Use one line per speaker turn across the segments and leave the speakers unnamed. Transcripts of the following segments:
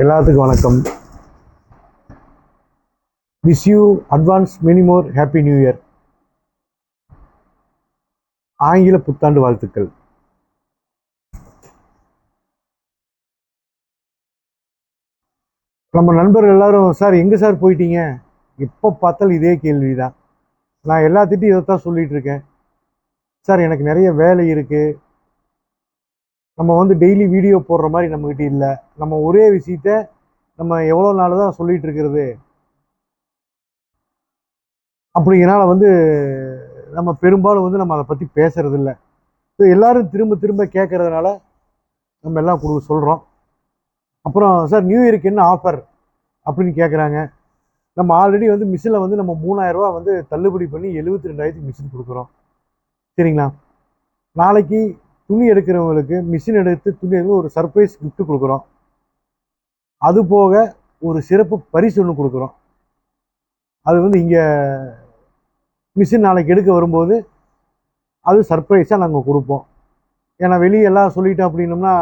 எல்லாத்துக்கும் வணக்கம். Wish you advance many more happy new year. ஆங்கில புத்தாண்டு வாழ்த்துக்கள். நம்ம நண்பர்கள் எல்லாரும், சார் எங்கே சார் போயிட்டீங்க? எப்போ பார்த்தாலும் இதே கேள்வி தான். நான் எல்லாத்திட்டையும் இதைத்தான் சொல்லிட்டு இருக்கேன். சார் எனக்கு நிறைய வேலை இருக்குது, நம்ம டெய்லி வீடியோ போடுற மாதிரி நம்மக்கிட்ட இல்லை, நம்ம ஒரே விஷயத்த நம்ம எவ்வளோ நாள் தான் சொல்லிட்டு இருக்கிறது, அப்படிங்கிறனால நம்ம பெரும்பாலும் நம்ம அதை பற்றி பேசுறது இல்லை. ஸோ எல்லாரும் திரும்ப திரும்ப கேட்கறதுனால நம்ம எல்லாம் சொல்கிறோம். அப்புறம் சார் நியூ இயருக்கு என்ன ஆஃபர் அப்படின்னு கேட்குறாங்க. நம்ம ஆல்ரெடி மிஷினில் நம்ம 3000 ரூபா தள்ளுபடி பண்ணி 72,000 மிஷின் கொடுக்குறோம். சரிங்களா? நாளைக்கு துணி எடுக்கிறவங்களுக்கு மிஷின் எடுத்து துணி எடுத்து ஒரு சர்ப்ரைஸ் கிஃப்ட் கொடுக்குறோம். அது போக ஒரு சிறப்பு பரிசு ஒன்று கொடுக்குறோம். அது இங்கே மிஷின் நாளைக்கு எடுக்க வரும்போது அது சர்ப்ரைஸாக நாங்கள் கொடுப்போம். ஏன்னா வெளியே எல்லாம் சொல்லிட்டோம் அப்படின்னோம்னா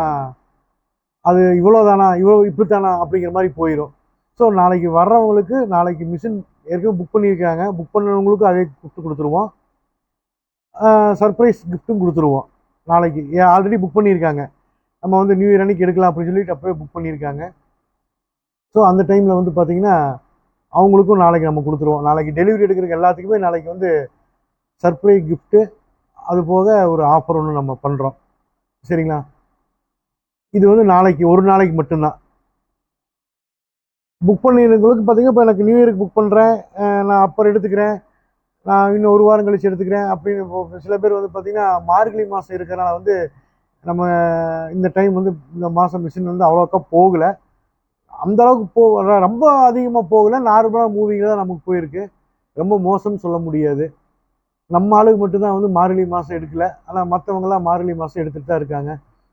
அது இவ்வளோதானா, இப்படித்தானா அப்படிங்கிற மாதிரி போயிடும். ஸோ நாளைக்கு வர்றவங்களுக்கு நாளைக்கு மிஷின் ஏற்கனவே புக் பண்ணியிருக்காங்க, புக் பண்ணவங்களுக்கும் அதே கிஃப்ட் கொடுத்துருவோம், சர்ப்ரைஸ் கிஃப்ட்டும் கொடுத்துருவோம். நாளைக்கு ஆல்ரெடி புக் பண்ணியிருக்காங்க, நம்ம நியூ இயர் அன்னைக்கு எடுக்கலாம் அப்படின்னு சொல்லிட்டு அப்போவே புக் பண்ணியிருக்காங்க. ஸோ அந்த டைமில் பார்த்தீங்கன்னா அவங்களுக்கும் நாளைக்கு நம்ம கொடுத்துருவோம். நாளைக்கு டெலிவரி எடுக்கிறதுக்கு எல்லாத்துக்குமே நாளைக்கு சர்ப்ரைஸ் கிஃப்ட்டு, அது போக ஒரு ஆஃபர் ஒன்று நம்ம பண்ணுறோம். சரிங்களா? இது நாளைக்கு ஒரு நாளைக்கு மட்டும்தான். புக் பண்ணிடுறவங்களுக்கு பார்த்தீங்கன்னா, இப்போ எனக்கு நியூ இயருக்கு புக் பண்ணுறேன், நான் அப்புறம் எடுத்துக்கிறேன், நான் இன்னும் ஒரு வாரம் கழிச்சு எடுத்துக்கிறேன் அப்படின்னு சில பேர் பார்த்தீங்கன்னா மார்கழி மாதம் இருக்கிறனால நம்ம இந்த டைம் இந்த மாதம் மிஷின் அவ்வளோக்கா போகலை, அந்த அளவுக்கு ரொம்ப அதிகமாக போகலை, நார்மலாக மூவிங்கில் தான் நமக்கு போயிருக்கு. ரொம்ப மோசம்னு சொல்ல முடியாது. நம்ம ஆளுக்கு மட்டும்தான் மார்கழி மாதம் எடுக்கலை, ஆனால் மற்றவங்களாம் மார்கழி மாதம் எடுத்துகிட்டு தான் இருக்காங்க.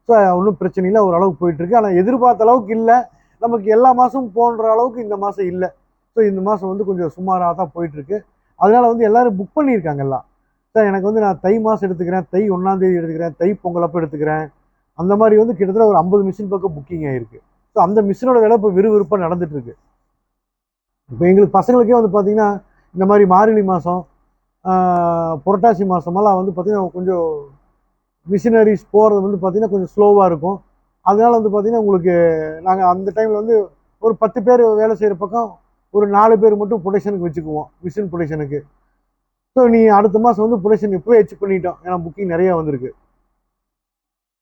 ஸோ ஒன்றும் பிரச்சனை இல்லை, ஓரளவுக்கு போயிட்டுருக்கு. ஆனால் எதிர்பார்த்த அளவுக்கு இல்லை, நமக்கு எல்லா மாதமும் போன்ற அளவுக்கு இந்த மாதம் இல்லை. ஸோ இந்த மாதம் கொஞ்சம் சுமாராக தான் போயிட்டுருக்கு. அதனால் எல்லோரும் புக் பண்ணியிருக்காங்க எல்லாம். சார் எனக்கு நான் தை மாதம் எடுத்துக்கிறேன், தை 1ஆம் தேதி எடுத்துக்கிறேன், தை பொங்கலப்போ எடுத்துக்கிறேன், அந்த மாதிரி கிட்டத்தட்ட ஒரு 50 மிஷின் பக்கம் புக்கிங் ஆகிருக்கு. ஸோ அந்த மிஷினோட வேலை இப்போ விறுவிறுப்பாக நடந்துட்டுருக்கு. இப்போ எங்களுக்கு பசங்களுக்கே பார்த்தீங்கன்னா இந்த மாதிரி மார்கழி மாதம், புரட்டாசி மாதமெல்லாம் பார்த்தீங்கன்னா கொஞ்சம் மிஷினரிஸ் போகிறது பார்த்தீங்கன்னா கொஞ்சம் ஸ்லோவாக இருக்கும். அதனால் பார்த்தீங்கன்னா உங்களுக்கு நாங்கள் அந்த டைமில் ஒரு 10 பேர் வேலை செய்கிற பக்கம் ஒரு 4 பேர் மட்டும் ப்ரொடக்ஷனுக்கு வச்சுக்குவோம், மிஷின் ப்ரொடக்ஷனுக்கு. ஸோ நீ அடுத்த மாதம் ப்ரொடக்ஷன் இப்போவே ஹெச் பண்ணிட்டோம், ஏன்னா புக்கிங் நிறையா வந்திருக்கு.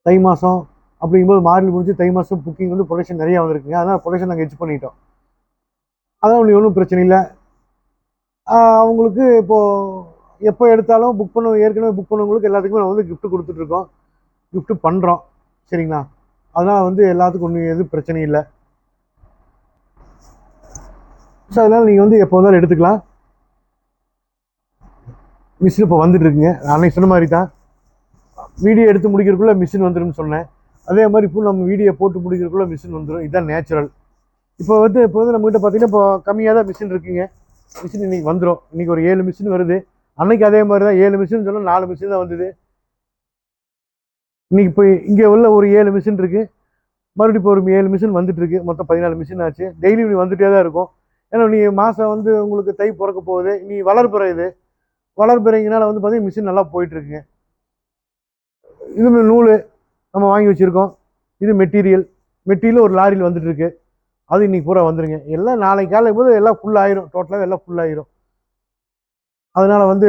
தை மாதம் அப்படிங்கும்போது மார்கழி முடிஞ்சு தை மாதம் புக்கிங் ப்ரொடக்ஷன் நிறையா வந்திருக்குங்க. அதனால் ப்ரொடக்ஷன் நாங்கள் ஹெச் பண்ணிட்டோம். அதான் ஒன்றும் பிரச்சனை இல்லை. அவங்களுக்கு இப்போது எப்போ எடுத்தாலும் புக் பண்ண, ஏற்கனவே புக் பண்ணவங்களுக்கு எல்லாத்துக்குமே கிஃப்ட் கொடுத்துட்ருக்கோம், கிஃப்ட் பண்ணுறோம். சரிங்களா? அதனால் எல்லாத்துக்கும் ஒன்றும் எதுவும் பிரச்சனை இல்லை. ஸோ அதனால் நீங்கள் எப்போ வந்தாலும் எடுத்துக்கலாம். மிஷின் இப்போ வந்துட்டுருக்குங்க. அன்னைக்கு சொன்ன மாதிரி தான் வீடியோ எடுத்து முடிக்கிறதுக்குள்ளே மிஷின் வந்துடும் சொன்னேன். அதே மாதிரி இப்போ நம்ம வீடியோ போட்டு முடிக்கிறதுக்குள்ளே மிஷின் வந்துடும். இதுதான் நேச்சுரல். இப்போ நம்மகிட்ட பார்த்தீங்கன்னா இப்போ கம்மியாக தான் மிஷின் இருக்குங்க. மிஷின் இன்றைக்கி வந்துடும். இன்றைக்கி ஒரு 7 மிஷின் வருது. அன்னைக்கு அதே மாதிரி தான் 7 மிஷின் சொன்னால் 4 மிஷின் தான் வந்தது. இன்றைக்கி இப்போ இங்கே உள்ள ஒரு 7 மிஷின் இருக்குது, மறுபடியும் இப்போ ஒரு 7 மிஷின் வந்துட்டுருக்கு. மொத்தம் 14 மிஷின் ஆச்சு. டெய்லி நீ வந்துகிட்டே தான் இருக்கும். ஏன்னா நீ மாதம் உங்களுக்கு தை பிறக்க போகுது, நீ வளர்ப்புற, இது வளர்ப்புறீங்கனால பார்த்தீங்கன்னா மிஷின் நல்லா போயிட்டுருக்குங்க. இது நூல் நம்ம வாங்கி வச்சுருக்கோம், இது மெட்டீரியல் ஒரு லாரியில் வந்துட்டுருக்கு. அது இன்றைக்கி பூரா வந்துடுங்க. எல்லாம் நாளைக்கு காலையில் போது எல்லாம் ஃபுல்லாகிடும், டோட்டலாகவே எல்லாம் ஃபுல்லாகிடும். அதனால்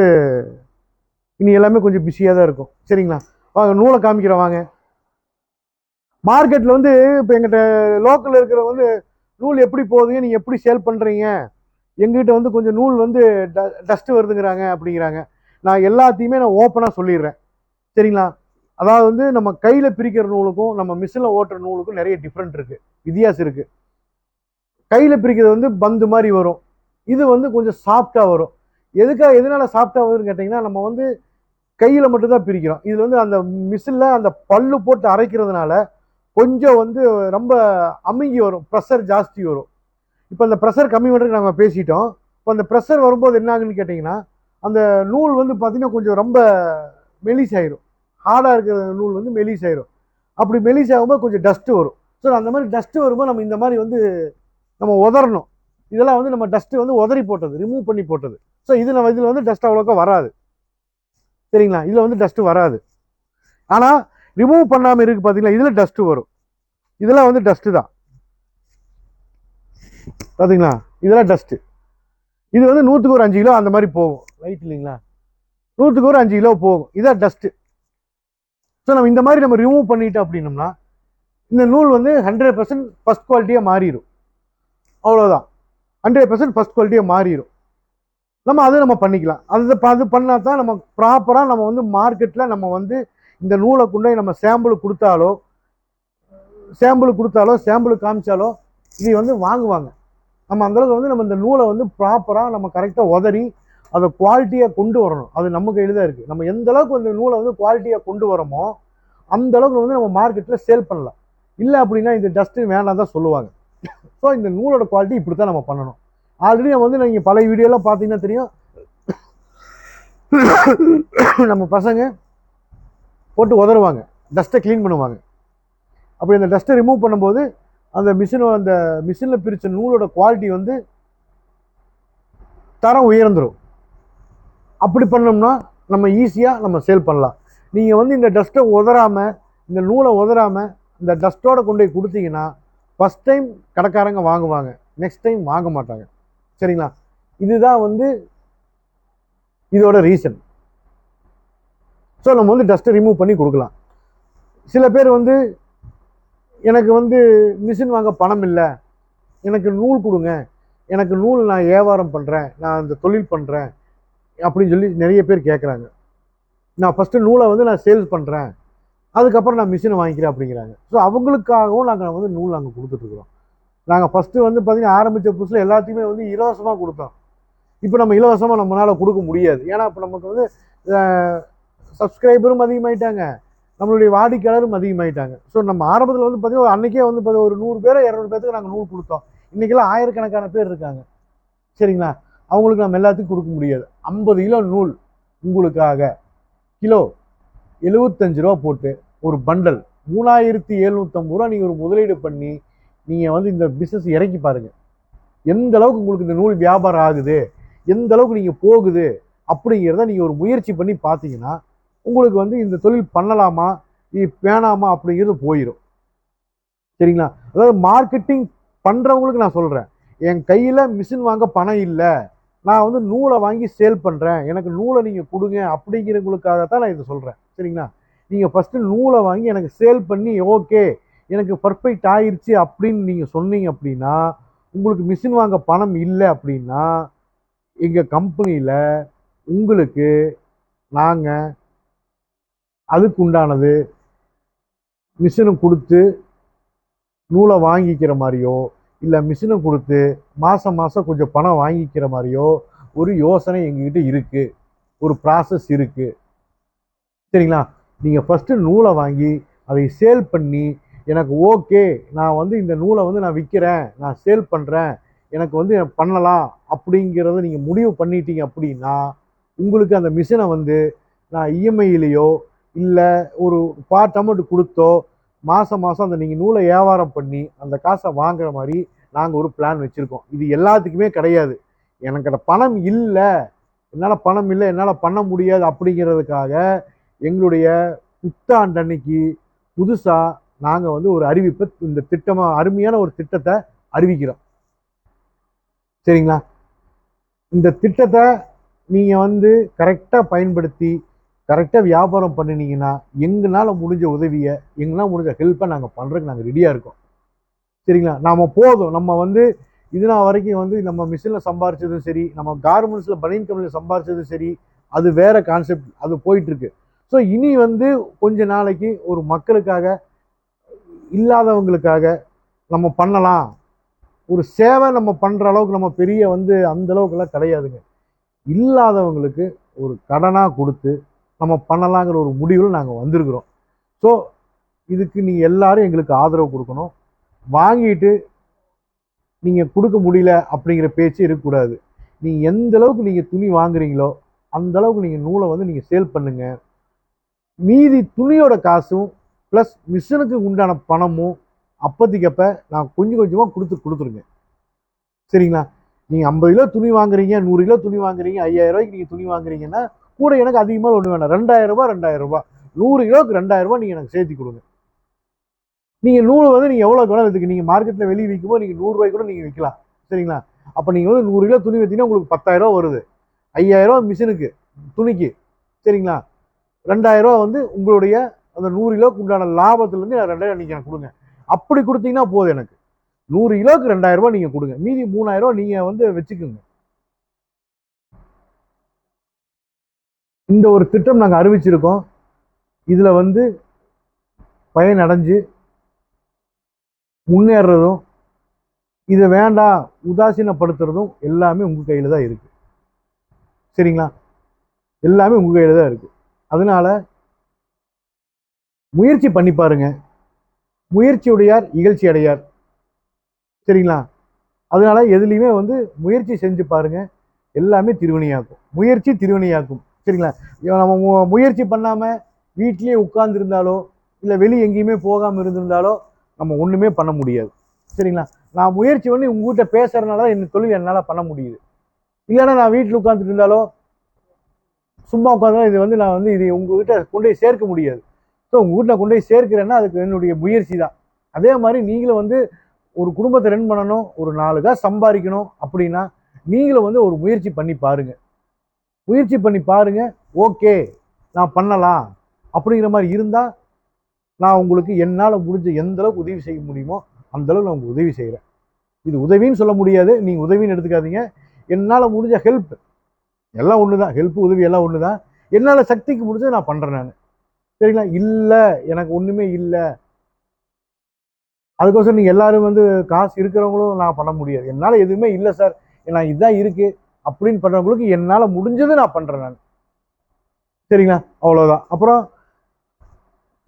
இனி எல்லாமே கொஞ்சம் பிஸியாக தான் இருக்கும். சரிங்களா? வாங்க நூலை காமிக்கிறோம் வாங்க. மார்க்கெட்டில் இப்போ எங்கிட்ட லோக்கலில் இருக்கிறவங்க நூல் எப்படி போகுதுங்க, நீங்கள் எப்படி சேல் பண்ணுறீங்க, எங்கிட்ட கொஞ்சம் நூல் டஸ்ட்டு வருதுங்கிறாங்க அப்படிங்கிறாங்க. நான் எல்லாத்தையுமே நான் ஓப்பனாக சொல்லிடுறேன். சரிங்களா? அதாவது நம்ம கையில் பிரிக்கிற நூலுக்கும் நம்ம மிஷினில் ஓட்டுற நூலுக்கும் நிறைய டிஃப்ரெண்ட் இருக்குது, வித்தியாசம் இருக்குது. கையில் பிரிக்கிறது பந்து மாதிரி வரும், இது கொஞ்சம் சாஃப்டாக வரும். எதனால சாஃப்டாக வருதுன்னு கேட்டிங்கன்னா, நம்ம கையில் மட்டும்தான் பிரிக்கிறோம். இது அந்த மிஷினில் அந்த பல்லு போட்டு அரைக்கிறதுனால கொஞ்சம் ரொம்ப அமுங்கி வரும், ப்ரெஷர் ஜாஸ்தி வரும். இப்போ அந்த ப்ரெஷர் கம்மி பண்ணுறதுக்கு நாங்கள் பேசிட்டோம். இப்போ அந்த ப்ரெஷர் வரும்போது என்ன ஆகுன்னு கேட்டிங்கன்னா, அந்த நூல் பார்த்தீங்கன்னா கொஞ்சம் ரொம்ப மெலிஸ் ஆயிரும். ஹார்டாக இருக்கிற நூல் மெலிஸ் ஆயிரும். அப்படி மெலிஸ் ஆகும்போது கொஞ்சம் டஸ்ட்டு வரும். ஸோ அந்த மாதிரி டஸ்ட்டு வரும்போது நம்ம இந்த மாதிரி வந்து நம்ம உதறணும். இதெல்லாம் வந்து நம்ம டஸ்ட்டு வந்து உதறி போட்டது, ரிமூவ் பண்ணி போட்டது. ஸோ இதில் வந்து டஸ்ட் அவ்வளோக்கா வராது. சரிங்களா? இதில் வந்து டஸ்ட்டு வராது. ஆனால் ரிமூவ் பண்ணாமல் இருக்கு பார்த்தீங்களா, இதில் டஸ்ட்டு வரும். இதெல்லாம் வந்து டஸ்ட்டு தான் பார்த்தீங்களா, இதெல்லாம் டஸ்ட்டு. இது வந்து 100க்கு ஒரு 5 கிலோ அந்த மாதிரி போகும். ரைட் இல்லைங்களா? 100க்கு ஒரு 5 கிலோ போகும். இதான் டஸ்ட்டு. ஸோ நம்ம இந்த மாதிரி நம்ம ரிமூவ் பண்ணிட்டோம் அப்படின்னோம்னா இந்த நூல் வந்து 100% ஃபர்ஸ்ட் குவாலிட்டியாக மாறிடும். அவ்வளோதான். 100% ஃபர்ஸ்ட் குவாலிட்டியாக மாறிடும். நம்ம பண்ணிக்கலாம். அது பண்ணால் தான் நம்ம ப்ராப்பராக நம்ம வந்து மார்க்கெட்டில் நம்ம வந்து இந்த நூலை கொண்டு நம்ம சாம்பிள் கொடுத்தாலோ சாம்பிள் காமிச்சாலோ இதை வந்து வாங்குவாங்க. நம்ம அந்தளவுக்கு வந்து நம்ம இந்த நூலை வந்து ப்ராப்பராக நம்ம கரெக்டாக உதறி அதை குவாலிட்டியாக கொண்டு வரணும். அது நம்ம கையில் தான் இருக்குது. நம்ம எந்த அளவுக்கு இந்த நூலை வந்து குவாலிட்டியாக கொண்டு வரோமோ அந்த அளவுக்கு வந்து நம்ம மார்க்கெட்டில் சேல் பண்ணலாம். இல்லை அப்படின்னா இந்த டஸ்ட்டு வேண்டாம் தான் சொல்லுவாங்க. ஸோ இந்த நூலோட குவாலிட்டி இப்படி தான் நம்ம பண்ணணும். ஆல்ரெடி நம்ம வந்து நீங்கள் பழைய வீடியோலாம் பார்த்தீங்கன்னா தெரியும், நம்ம பசங்க போட்டு உதறுவாங்க, டஸ்ட்டை க்ளீன் பண்ணுவாங்க. அப்படி அந்த டஸ்ட்டை ரிமூவ் பண்ணும்போது அந்த மிஷினில் பிரித்த நூலோட குவாலிட்டி வந்து தரம் உயர்ந்துடும். அப்படி பண்ணோம்னா நம்ம ஈஸியாக நம்ம சேல் பண்ணலாம். நீங்கள் வந்து இந்த டஸ்ட்டை உதறாமல், இந்த நூலை உதறாமல் இந்த டஸ்ட்டோட கொண்டு போய் கொடுத்தீங்கன்னா ஃபஸ்ட் டைம் கடைக்காரங்க வாங்குவாங்க, நெக்ஸ்ட் டைம் வாங்க மாட்டாங்க. சரிங்களா? இதுதான் வந்து இதோட ரீசன். ஸோ நம்ம வந்து டஸ்ட்டை ரிமூவ் பண்ணி கொடுக்கலாம். சில பேர் வந்து எனக்கு வந்து மிஷின் வாங்க பணம் இல்லை, எனக்கு நூல் கொடுங்க, எனக்கு நூல் நான் வியாபாரம் பண்ணுறேன், நான் இந்த தொழில் பண்ணுறேன் அப்படின்னு சொல்லி நிறைய பேர் கேட்குறாங்க. நான் ஃபஸ்ட்டு நூலை வந்து நான் சேல்ஸ் பண்ணுறேன், அதுக்கப்புறம் நான் மிஷினை வாங்கிக்கிறேன் அப்படிங்கிறாங்க. ஸோ அவங்களுக்காகவும் நாங்கள் வந்து நூல் நாங்கள் கொடுத்துட்ருக்குறோம். நாங்கள் ஃபஸ்ட்டு வந்து பார்த்திங்கன்னா ஆரம்பித்த புதுசில் எல்லாத்தையுமே வந்து இலவசமாக கொடுத்தோம். இப்போ நம்ம இலவசமாக நம்மளால் கொடுக்க முடியாது. ஏன்னா இப்போ நமக்கு வந்து சப்ஸ்கிரைபரும் அதிகமாகிட்டாங்க, நம்மளுடைய வாடிக்கையாளரும் அதிகமாகிட்டாங்க. ஸோ நம்ம ஆரம்பத்தில் வந்து பார்த்திங்கன்னா அன்றைக்கே வந்து ஒரு 100 பேரோ 200 பேருக்கு நாங்கள் நூல் கொடுத்தோம். இன்றைக்கெல்லாம் ஆயிரக்கணக்கான பேர் இருக்காங்க. சரிங்களா? அவங்களுக்கு நம்ம எல்லாத்துக்கும் கொடுக்க முடியாது. 50 கிலோ நூல் உங்களுக்காக கிலோ 75 ரூபா போட்டு ஒரு பண்டல் 3750 ரூபா நீங்கள் ஒரு முதலீடு பண்ணி நீங்கள் வந்து இந்த பிஸ்னஸ் இறக்கி பாருங்கள். எந்த அளவுக்கு உங்களுக்கு இந்த நூல் வியாபாரம் ஆகுது, எந்த அளவுக்கு நீங்கள் போகுது அப்படிங்கிறத நீங்கள் ஒரு முயற்சி பண்ணி பார்த்தீங்கன்னா உங்களுக்கு வந்து இந்த தொழில் பண்ணலாமா வேணாமா அப்படிங்கிறது போயிடும். சரிங்களா? அதாவது மார்க்கெட்டிங் பண்ணுறவங்களுக்கு நான் சொல்கிறேன், என் கையில் மிஷின் வாங்க பணம் இல்லை, நான் வந்து நூலை வாங்கி சேல் பண்ணுறேன், எனக்கு நூலை நீங்கள் கொடுங்க அப்படிங்கிறவங்களுக்காகத்தான் நான் இதை சொல்கிறேன். சரிங்களா? நீங்கள் ஃபஸ்ட்டு நூலை வாங்கி எனக்கு சேல் பண்ணி ஓகே எனக்கு பர்ஃபெக்ட் ஆயிடுச்சு அப்படின்னு நீங்கள் சொன்னீங்க அப்படின்னா, உங்களுக்கு மிஷின் வாங்க பணம் இல்லை அப்படின்னா எங்கள் கம்பெனியில் உங்களுக்கு நாங்கள் அதுக்கு உண்டானது மிஷினை கொடுத்து நூலை வாங்கிக்கிற மாதிரியோ இல்லை மிஷினை கொடுத்து மாதம் மாதம் கொஞ்சம் பணம் வாங்கிக்கிற மாதிரியோ ஒரு யோசனை எங்ககிட்ட இருக்குது, ஒரு ப்ராசஸ் இருக்குது. சரிங்களா? நீங்கள் ஃபஸ்ட்டு நூலை வாங்கி அதை சேல் பண்ணி எனக்கு ஓகே நான் வந்து இந்த நூலை வந்து நான் விற்கிறேன், நான் சேல் பண்ணுறேன், எனக்கு வந்து பண்ணலாம் அப்படிங்கிறத நீங்கள் முடிவு பண்ணிட்டீங்க அப்படின்னா உங்களுக்கு அந்த மிஷினை வந்து நான் இஎம்ஐலேயோ இல்லை ஒரு பார்ட் அமௌண்ட் கொடுத்தோ மாதம் மாதம் அந்த நீங்கள் நூலை வியாபாரம் பண்ணி அந்த காசை வாங்குற மாதிரி நாங்கள் ஒரு பிளான் வச்சுருக்கோம். இது எல்லாத்துக்குமே கிடையாது. எனக்கு பணம் இல்லை, என்னால் பணம் இல்லை, என்னால் பண்ண முடியாது அப்படிங்கிறதுக்காக எங்களுடைய புத்தாண்டு அன்னைக்கு புதுசாக நாங்கள் வந்து ஒரு அறிவிப்பை இந்த திட்டமாக அருமையான ஒரு திட்டத்தை அறிவிக்கிறோம். சரிங்களா? இந்த திட்டத்தை நீங்கள் வந்து கரெக்டாக பயன்படுத்தி கரெக்டாக வியாபாரம் பண்ணினீங்கன்னா எங்களால் முடிஞ்ச உதவியை, எங்களால் முடிஞ்ச ஹெல்ப்பை நாங்கள் பண்ணுறதுக்கு நாங்கள் ரெடியாக இருக்கோம். சரிங்களா? நாம் போதும், நம்ம வந்து இதுனா வரைக்கும் வந்து நம்ம மிஷினில் சம்பாரிச்சதும் சரி, நம்ம கார்மெண்ட்ஸில் பனியன் கம்பெனியில் சம்பாரிச்சதும் சரி, அது வேறு கான்செப்ட், அது போயிட்டுருக்கு. ஸோ இனி வந்து கொஞ்ச நாளைக்கு ஒரு மக்களுக்காக இல்லாதவங்களுக்காக நம்ம பண்ணலாம், ஒரு சேவை நம்ம பண்ணுற அளவுக்கு நம்ம பெரிய வந்து அந்த அளவுக்குலாம் கிடையாதுங்க. இல்லாதவங்களுக்கு ஒரு கடனாக கொடுத்து நம்ம பண்ணலாங்கிற ஒரு முடிவில் நாங்கள் வந்திருக்கிறோம். ஸோ இதுக்கு நீங்கள் எல்லாரும் எங்களுக்கு ஆதரவு கொடுக்கணும். வாங்கிட்டு நீங்கள் கொடுக்க முடியல அப்படிங்கிற பேச்சு இருக்கக்கூடாது. நீங்கள் எந்த அளவுக்கு நீங்கள் துணி வாங்குறீங்களோ அந்த அளவுக்கு நீங்கள் நூலை வந்து நீங்கள் சேல் பண்ணுங்கள். மீதி துணியோட காசும் ப்ளஸ் மிஷினுக்கு உண்டான பணமும் அப்போதைக்கப்ப நான் கொஞ்சம் கொஞ்சமாக கொடுத்துருங்க. சரிங்களா? நீங்கள் 50 கிலோ துணி வாங்குறீங்க, 100 கிலோ துணி வாங்குறீங்க, 5000 ரூபாய்க்கு நீங்கள் துணி வாங்குறீங்கன்னா கூட எனக்கு அதிகமாக ஒன்று வேணாம். 2000 ரூபாய் 100 கிலோவுக்கு 2000 நீங்கள் எனக்கு சேர்த்து கொடுங்க. நீங்கள் நூல் வந்து நீங்கள் எவ்வளோ வேணாலும் விற்றுக்கு. நீங்கள் மார்க்கெட்டில் வெளியே விற்கும்போது நீங்கள் 100 ரூபாய்க்கு கூட நீங்கள் விற்கலாம். சரிங்களா? அப்போ நீங்கள் வந்து 100 கிலோ துணி விற்றீங்கன்னா உங்களுக்கு 10,000 வருது. 5000 மிஷினுக்கு துணிக்கு. சரிங்களா? 2000 வந்து உங்களுடைய அந்த 100 கிலோக்கு உண்டான லாபத்துலேருந்து 2000 நீங்கள் எனக்கு கொடுங்க. அப்படி கொடுத்தீங்கன்னா போதும் எனக்கு. 100 கிலோக்கு 2000 நீங்கள் கொடுங்க. மீதி 3000 நீங்கள் வந்து வச்சுக்கோங்க. இந்த ஒரு திட்டம் நாங்கள் அறிவிச்சிருக்கோம். இதில் வந்து பயனடைஞ்சு முன்னேறதும் இதை வேண்டாம் உதாசீனப்படுத்துறதும் எல்லாமே உங்கள் கையில் தான் இருக்குது. சரிங்களா? எல்லாமே உங்கள் கையில் தான் இருக்குது. அதனால முயற்சி பண்ணி பாருங்க. முயற்சியுடையார் இகழ்ச்சி அடையார். சரிங்களா? அதனால எதுலையுமே வந்து முயற்சி செஞ்சு பாருங்க. எல்லாமே திருவினையாக்கும். முயற்சி திருவினையாக்கும். சரிங்களா? நம்ம முயற்சி பண்ணாமல் வீட்லேயே உட்கார்ந்துருந்தாலோ இல்லை வெளியே எங்கேயுமே போகாமல் இருந்திருந்தாலோ நம்ம ஒன்றுமே பண்ண முடியாது. சரிங்களா? நான் முயற்சி பண்ணி உங்ககிட்ட பேசுறதுனால தான் என் தொழில் என்னால் பண்ண முடியுது. இல்லைன்னா நான் வீட்டில் உட்காந்துட்டு இருந்தாலோ சும்மா உட்காந்து இது வந்து நான் வந்து இது உங்ககிட்ட கொண்டு போய் சேர்க்க முடியாது. ஸோ உங்கள் வீட்டில் கொண்டு போய் சேர்க்கிறேன்னா அதுக்கு என்னுடைய முயற்சி தான். அதே மாதிரி நீங்களும் வந்து ஒரு குடும்பத்தை ரன் பண்ணணும், ஒரு 4 காசு சம்பாதிக்கணும் அப்படின்னா நீங்களும் வந்து ஒரு முயற்சி பண்ணி பாருங்க. முயற்சி பண்ணி பாருங்க. ஓகே நான் பண்ணலாம் அப்படிங்கிற மாதிரி இருந்தால் நான் உங்களுக்கு என்னால் முடிஞ்ச எந்த அளவுக்கு உதவி செய்ய முடியுமோ அந்த அளவுக்கு நான் உங்களுக்கு உதவி செய்கிறேன். இது உதவின்னு சொல்ல முடியாது, நீங்கள் உதவின்னு எடுத்துக்காதீங்க. என்னால் முடிஞ்ச ஹெல்ப் எல்லாம் ஒன்று தான். ஹெல்ப் உதவி எல்லாம் ஒன்று தான். என்னால் சக்திக்கு முடிஞ்சதை நான் பண்ணுறேன் நான். சரிங்களா? இல்லை எனக்கு ஒன்றுமே இல்லை, அதுக்கோசரம் நீங்கள் எல்லாரும் வந்து காசு இருக்கிறவங்களும் நான் பண்ண முடியாது. என்னால் எதுவுமே இல்லை சார், நான் இதுதான் இருக்குது அப்படின்னு பண்ணுறவங்களுக்கு என்னால் முடிஞ்சதை நான் பண்ணுறேன் நான். சரிங்களா? அவ்வளோதான். அப்புறம்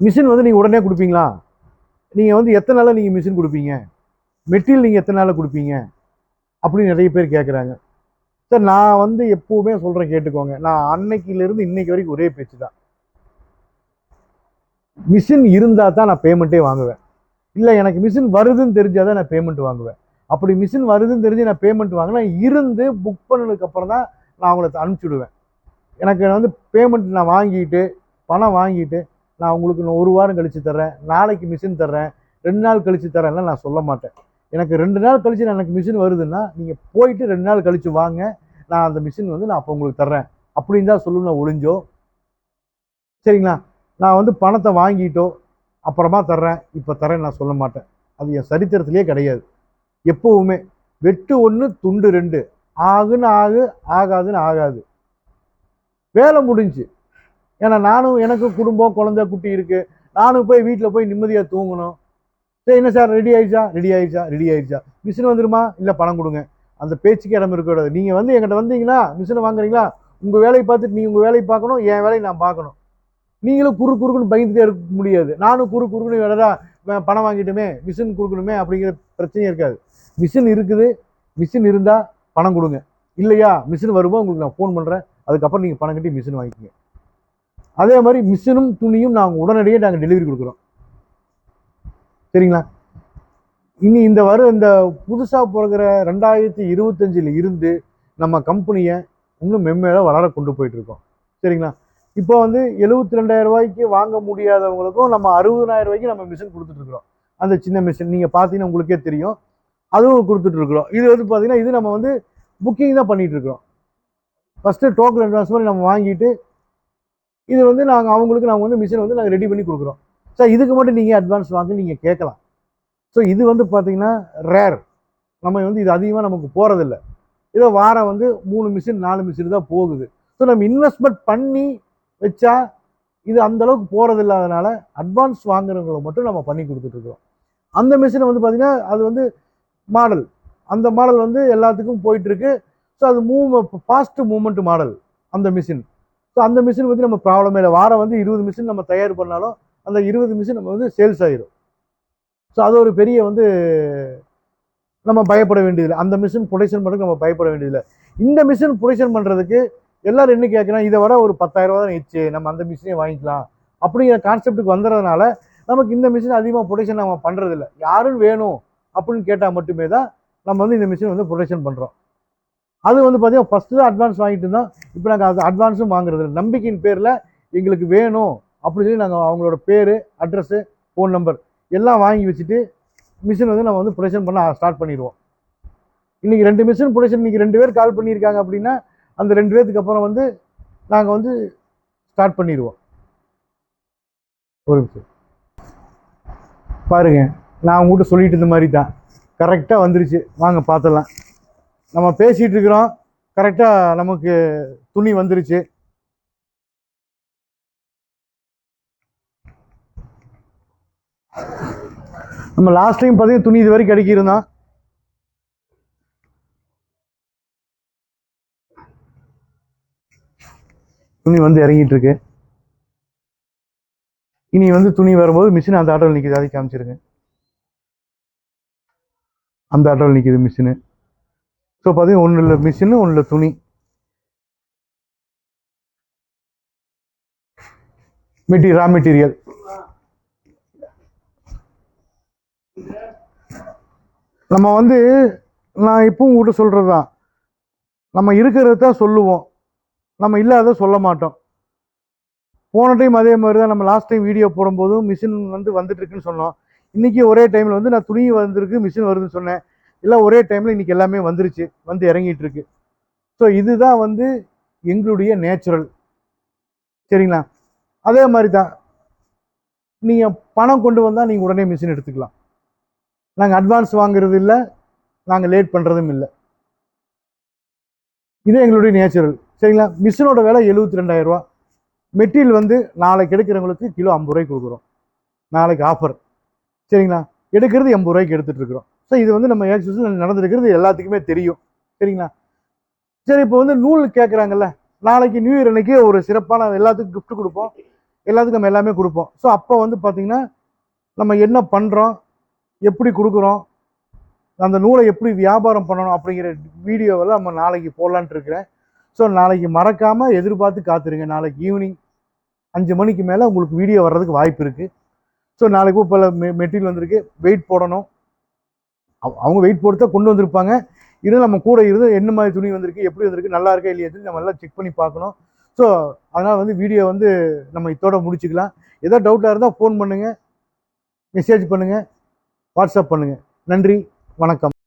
மிஷின் வந்து நீங்கள் உடனே கொடுப்பீங்களா? நீங்கள் வந்து எத்தனை நாளில் நீங்கள் மிஷின் கொடுப்பீங்க? மெட்டீரியல் நீங்கள் எத்தனை நாளில் கொடுப்பீங்க அப்படின்னு நிறைய பேர் கேட்குறாங்க. சார் நான் வந்து எப்பவுமே சொல்கிறேன் கேட்டுக்கோங்க. நான் அன்னைக்கிலேருந்து இன்னைக்கு வரைக்கும் ஒரே பேச்சு தான். மிஷின் இருந்தால் தான் நான் பேமெண்ட்டே வாங்குவேன். இல்லை எனக்கு மிஷின் வருதுன்னு தெரிஞ்சால் தான் நான் பேமெண்ட் வாங்குவேன். அப்படி மிஷின் வருதுன்னு தெரிஞ்சு நான் பேமெண்ட் வாங்கினா இருந்து புக் பண்ணதுக்கப்புறம் தான் நான் அவங்கள அனுப்பிச்சுடுவேன். எனக்கு வந்து பேமெண்ட் நான் வாங்கிட்டு பணம் வாங்கிட்டு நான் உங்களுக்கு இன்னும் 1 வாரம் கழித்து தர்றேன், நாளைக்கு மிஷின் தர்றேன், 2 நாள் கழித்து தரேன்லாம் நான் சொல்ல மாட்டேன். எனக்கு 2 நாள் கழித்து எனக்கு மிஷின் வருதுன்னா நீங்கள் போயிட்டு 2 நாள் கழித்து வாங்க, நான் அந்த மிஷின் வந்து நான் அப்போ உங்களுக்கு தர்றேன் அப்படின்னு தான் சொல்லணும் ஒழிஞ்சோ. சரிங்களா? நான் வந்து பணத்தை வாங்கிட்டோ அப்புறமா தர்றேன் இப்போ தரேன் நான் சொல்ல மாட்டேன். அது என் சரித்திரத்திலே கிடையாது. எப்பவுமே வெட்டு 1 துண்டு 2, ஆகுன்னு ஆகு ஆகாதுன்னு ஆகாது. வேலை முடிஞ்சு. ஏன்னா நானும் எனக்கு குடும்பம் குழந்தை குட்டி இருக்குது. நானும் போய் வீட்டில் போய் நிம்மதியாக தூங்கணும். சரி என்ன சார் ரெடி ஆயிடுச்சா? ரெடி ஆயிடுச்சா? ரெடி ஆயிடுச்சா? மிஷின் வந்துருமா? இல்லை பணம் கொடுங்க. அந்த பேச்சுக்கு இடம் இருக்கக்கூடாது. நீங்கள் வந்து என்கிட்ட வந்தீங்களா மிஷினை வாங்குறீங்களா, உங்கள் வேலையை பார்த்துட்டு நீங்கள் உங்கள் வேலையை பார்க்கணும், என் வேலையை நான் பார்க்கணும். நீங்களும் குறுக்குன்னு பயந்துட்டே இருக்க முடியாது. நானும் குறுக்குன்னு வேறதா பணம் வாங்கிட்டுமே மிஷின் கொடுக்கணுமே அப்படிங்கிற பிரச்சனையே இருக்காது. மிஷின் இருக்குது, மிஷின் இருந்தால் பணம் கொடுங்க. இல்லையா மிஷின் வரும்போது உங்களுக்கு நான் ஃபோன் பண்ணுறேன், அதுக்கப்புறம் நீங்கள் பணம் கட்டி மிஷின் வாங்கிக்கோங்க. அதே மாதிரி மிஷினும் துணியும் நாங்கள் உடனடியே நாங்கள் டெலிவரி கொடுக்குறோம். சரிங்களா? இனி இந்த புதுசாக பிறகுற 2025 இருந்து நம்ம கம்பெனியை இன்னும் மென்மேல வளர கொண்டு போயிட்டு இருக்கோம். சரிங்களா? இப்போ வந்து 72,000 ரூபாய்க்கு வாங்க முடியாதவங்களுக்கும் நம்ம 60,000 ரூபாய்க்கு நம்ம மிஷின் கொடுத்துட்டு இருக்கிறோம். அந்த சின்ன மிஷின் நீங்கள் பார்த்தீங்கன்னா உங்களுக்கே தெரியும், அதுவும் கொடுத்துட்டு இருக்கிறோம். இது வந்து பார்த்தீங்கன்னா இது நம்ம வந்து புக்கிங் தான் பண்ணிட்டு இருக்கிறோம். ஃபர்ஸ்ட்டு டோக்கன் அட்வான்ஸ் மாதிரி நம்ம வாங்கிட்டு இது வந்து நாங்கள் வந்து மிஷின் வந்து நாங்கள் ரெடி பண்ணி கொடுக்குறோம். சார் இதுக்கு மட்டும் நீங்கள் அட்வான்ஸ் வாங்க நீங்கள் கேட்கலாம். ஸோ இது வந்து பார்த்தீங்கன்னா ரேர். நம்ம வந்து இது அதிகமாக நமக்கு போகிறதில்ல. இதோ வாரம் வந்து 3 மிஷின் 4 மிஷின் தான் போகுது. ஸோ நம்ம இன்வெஸ்ட்மெண்ட் பண்ணி வச்சா இது அந்த அளவுக்கு போகிறது இல்லாதனால அட்வான்ஸ் வாங்குறவங்களை மட்டும் நம்ம பண்ணி கொடுத்துட்ருக்கோம். அந்த மிஷினை வந்து பார்த்தீங்கன்னா அது வந்து மாடல், அந்த மாடல் வந்து எல்லாத்துக்கும் போயிட்டுருக்கு. ஸோ அது ஃபாஸ்ட் மூவ்மெண்ட் மாடல் அந்த மிஷின். ஸோ அந்த மிஷின் வந்து நம்ம ப்ராப்ளமே இல்லை. வாரம் வந்து 20 மிஷின் நம்ம தயார் பண்ணாலும் அந்த 20 மிஷின் நம்ம வந்து சேல்ஸ் ஆகிடும். ஸோ அது ஒரு பெரிய வந்து நம்ம பயப்பட வேண்டியதில்லை. அந்த மிஷின் ப்ரொடக்ஷன் பண்ணுறதுக்கு நம்ம பயப்பட வேண்டியதில்லை. இந்த மிஷின் ப்ரொடக்ஷன் பண்ணுறதுக்கு எல்லாரும் என்ன கேட்குறாங்க, இதை விட ஒரு 10,000 ரூபா தான் ஆயிடுச்சு, நம்ம அந்த மிஷினே வாங்கிக்கலாம் அப்படிங்கிற கான்செப்டுக்கு வந்துடுறதுனால நமக்கு இந்த மிஷின் அதிகமாக ப்ரொடக்ஷன் நம்ம பண்ணுறதில்ல. யாரும் வேணும் அப்படின்னு கேட்டால் மட்டுமே தான் நம்ம வந்து இந்த மிஷின் வந்து ப்ரொடக்ஷன் பண்ணுறோம். அது வந்து பார்த்தீங்கன்னா ஃபஸ்ட்டு தான் அட்வான்ஸ் வாங்கிட்டு இருந்தோம். இப்போ நாங்கள் அது அட்வான்ஸும் வாங்குறது இல்லை. நம்பிக்கையின் பேரில் எங்களுக்கு வேணும் அப்படின்னு சொல்லி நாங்கள் அவங்களோட பேர், அட்ரஸ்ஸு, ஃபோன் நம்பர் எல்லாம் வாங்கி வச்சுட்டு மிஷின் வந்து நம்ம வந்து ப்ரொடக்ஷன் பண்ண ஸ்டார்ட் பண்ணிடுவோம். இன்றைக்கி 2 மிஷின் ப்ரொடக்ஷன் இன்றைக்கி 2 பேர் கால் பண்ணியிருக்காங்க அப்படின்னா அந்த 2 பேர்த்துக்கு அப்புறம் வந்து நாங்கள் வந்து ஸ்டார்ட் பண்ணிடுவோம். ஒரு நிமிஷம் பாருங்க, நான் உங்கள்கிட்ட சொல்லிட்டு இருந்த மாதிரி தான் கரெக்டாக வந்துருச்சு. வாங்க பார்த்துடலாம். நம்ம பேசிகிட்டு இருக்கிறோம், கரெக்டாக நமக்கு துணி வந்துருச்சு. நம்ம லாஸ்ட் டைம் பார்த்தீங்கன்னா துணி இது வரைக்கும் கிடைக்கிருந்தோம். துணி வந்து இறங்கிட்டு இருக்கு. இனி வந்து துணி வரும்போது மிஷின் அந்த ஆட்டோவில் நிற்கிது, அதை காமிச்சிருங்க. அந்த ஆட்டோவில் நிற்கிது மிஷினு. ஸோ பார்த்தீங்கன்னா ஒன்றும் இல்லை மிஷினு, ஒன்றும் இல்லை துணி. ரா மெட்டீரியல் நம்ம வந்து நான் இப்பவும் உங்கள்கிட்ட சொல்கிறது தான், நம்ம இருக்கிறத தான் சொல்லுவோம், நம்ம இல்லாத சொல்ல மாட்டோம். போன டைம் அதே மாதிரி தான், நம்ம லாஸ்ட் டைம் வீடியோ போடும்போதும் மிஷின் வந்து வந்துட்டு இருக்குன்னு சொன்னோம். இன்றைக்கி ஒரே டைமில் வந்து நான் துணி வந்திருக்கு மிஷின் வருதுன்னு சொன்னேன். இல்லை ஒரே டைமில் இன்றைக்கி எல்லாமே வந்துருச்சு, வந்து இறங்கிட்டு இருக்கு. ஸோ இதுதான் வந்து எங்களுடைய நேச்சுரல். சரிங்களா? அதே மாதிரி தான் நீங்கள் பணம் கொண்டு வந்தால் நீங்கள் உடனே மிஷின் எடுத்துக்கலாம். நாங்கள் அட்வான்ஸ் வாங்குறது இல்லை, நாங்கள் லேட் பண்ணுறதும் இல்லை. இது எங்களுடைய நேச்சுரல். சரிங்களா? மிஷினோட விலை 72,000 ரூபா. மெட்டீரியல் வந்து நாளைக்கு எடுக்கிறவங்களுக்கு கிலோ 50 ரூபாய்க்கு கொடுக்குறோம். நாளைக்கு ஆஃபர். சரிங்களா? எடுக்கிறது 80 ரூபாய்க்கு எடுத்துகிட்டு இருக்கிறோம். ஸோ இது வந்து நம்ம ஏக்சஸில் நடந்துருக்கிறது எல்லாத்துக்குமே தெரியும். சரிங்களா? சரி, இப்போ வந்து நூல் கேட்குறாங்கல்ல, நாளைக்கு நியூ இயர் அன்னைக்கு ஒரு சிறப்பான எல்லாத்துக்கும் கிஃப்ட் கொடுப்போம், எல்லாத்துக்கும் நம்ம எல்லாமே கொடுப்போம். ஸோ அப்போ வந்து பார்த்திங்கன்னா நம்ம என்ன பண்ணுறோம், எப்படி கொடுக்குறோம், அந்த நூலை எப்படி வியாபாரம் பண்ணணும் அப்படிங்கிற வீடியோவெல்லாம் நம்ம நாளைக்கு போடலான்ட்டு இருக்கிறேன். ஸோ நாளைக்கு மறக்காமல் எதிர்பார்த்து காத்துருங்க. நாளைக்கு ஈவினிங் 5 மணிக்கு மேலே உங்களுக்கு வீடியோ வர்றதுக்கு வாய்ப்பு இருக்குது. ஸோ நாளைக்கு இப்போ மெட்டீரியல் வந்திருக்கு, வெயிட் போடணும். அவங்க வெயிட் போட்டு தான் கொண்டு வந்திருப்பாங்க. இது நம்ம கூட இருந்து என்ன மாதிரி துணி வந்திருக்கு, எப்படி வந்திருக்கு, நல்லா இருக்கா இல்லையா நம்ம எல்லாம் செக் பண்ணி பார்க்கணும். ஸோ அதனால் வந்து வீடியோ வந்து நம்ம இதோட முடிச்சுக்கலாம். ஏதோ டவுட்டாக இருந்தால் ஃபோன் பண்ணுங்கள், மெசேஜ் பண்ணுங்கள், வாட்ஸ்அப் பண்ணுங்கள். நன்றி, வணக்கம்.